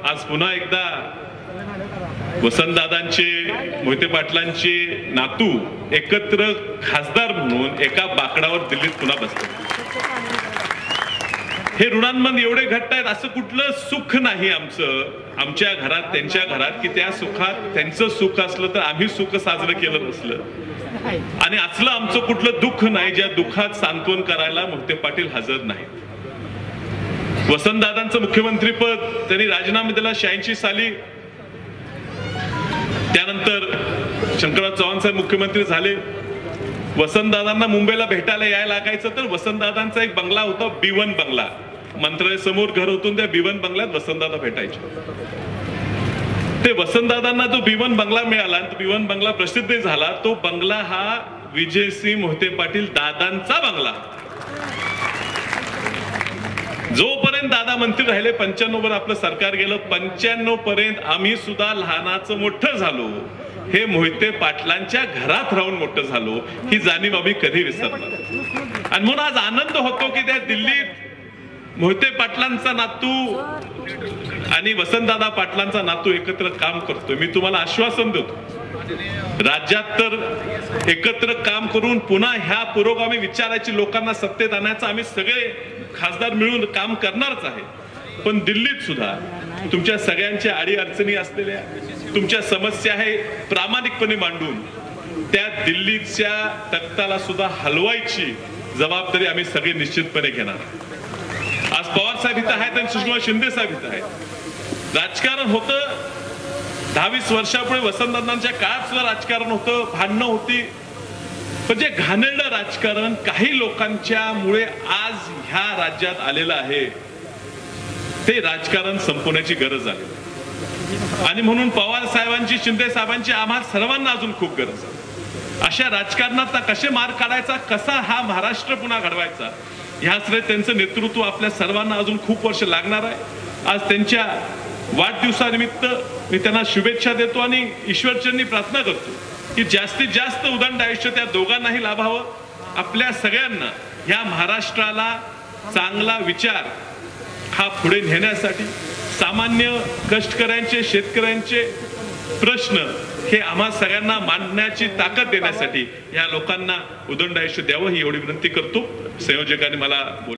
आज पुन्हा एकदा वसंतदादांचे मोहिते पाटलांचे नातू एकत्र खासदार म्हणून एका बाकडावर दिल्लीत पुन्हा बसले। हे ऋणांबंध एवढे घट्ट आहेत, असं कुठलं सुख नाही आमच्या घरात त्यांच्या घरात की त्या सुखात त्यांचं सुख असलं तर आम्ही सुख साजरं केलं नसलं, आणि असलं आमचं कुठलं दुःख नाही ज्या दुःखात सांत्वन करायला मोहिते पाटील हजर नाहीत। वसंतदादांचं मुख्यमंत्रीपद त्यांनी राजीनामा दिला 86 साली। त्यानंतर शंकरराव चव्हाण साहेब मुख्यमंत्री झाले। वसंतदादांना मुंबईला भेटायला यायला लागायचं तर वसंतदादांचा एक बंगला होता, B1 बंगला, मंत्रालय समोर घर होतं, त्या B1 बंगल्यात वसंतदादा भेटायचे। ते वसंतदादांना जो B1 बंगला मिळाला, तो B1 बंगला प्रसिद्ध झाला। तो बंगला हा विजयसिंह मोहिते पाटील दादांचा बंगला। जोपर्यंत दादा मंत्री राहिले 95 वर आपलं सरकार गेलं, 95 पर्यंत आम्ही सुद्धा लहानाचं मोठं झालो, हे मोहिते पाटलांच्या घरात राहून मोठं झालो, ही जाणीव आम्ही कधी विसरणार। आणि म्हणून आज आनंद होतो की त्या दिल्लीत मोहिते पाटलांचा नातू आणि वसंतदादा पाटलांचा नातू एकत्र काम करतोय। मी तुम्हाला आश्वासन देतो, राज्यात तर एकत्र काम करून पुन्हा ह्या पुरोगामी विचाराची लोकांना सत्तेत आणायचं आम्ही सगळे खासदार मिळून काम करणारच आहे। पण दिल्लीत सुद्धा तुमच्या सगळ्यांच्या अडीअडचणी असलेल्या, तुमच्या समस्या आहे प्रामाणिकपणे मांडून त्या दिल्लीच्या तख्ताला सुद्धा हलवायची जबाबदारी आम्ही सगळे निश्चितपणे घेणार। आज पवार साहेब इथं आहेत आणि सुषमा शिंदे साहेब इथं आहेत। राजकारण होतं 10-20 वर्षापूर्वी वसंतदादांच्या काळात सुद्धा राजकारण होतं, भांडणं होती, पण जे घाणेरडं राजकारण काही लोकांच्या मुळे आज ह्या राज्यात आलेलं आहे, ते राजकारण संपवण्याची गरज आहे। आणि म्हणून पवार साहेबांची, शिंदे साहेबांची, आम्हा सर्वांना अजून खूप गरज आहे। अशा राजकारणाचा कसे मार काढायचा, कसा हा महाराष्ट्र पुन्हा घडवायचा, ह्यासाठी त्यांचं नेतृत्व आपल्या सर्वांना अजून खूप वर्ष लागणार आहे। आज त्यांच्या वाढदिवसानिमित्त मी त्यांना शुभेच्छा देतो आणि ईश्वरचरणी प्रार्थना करतो की जास्तीत जास्त उदंड आयुष्य त्या दोघांनाही लाभावं। आपल्या सगळ्यांना ह्या महाराष्ट्राला चांगला विचार हा पुढे नेण्यासाठी, सामान्य कष्टकऱ्यांचे, शेतकऱ्यांचे प्रश्न हे आम्हा सगळ्यांना मांडण्याची ताकद देण्यासाठी या लोकांना उदंड आयुष्य द्यावं ही एवढी विनंती करतो। संयोजकांनी मला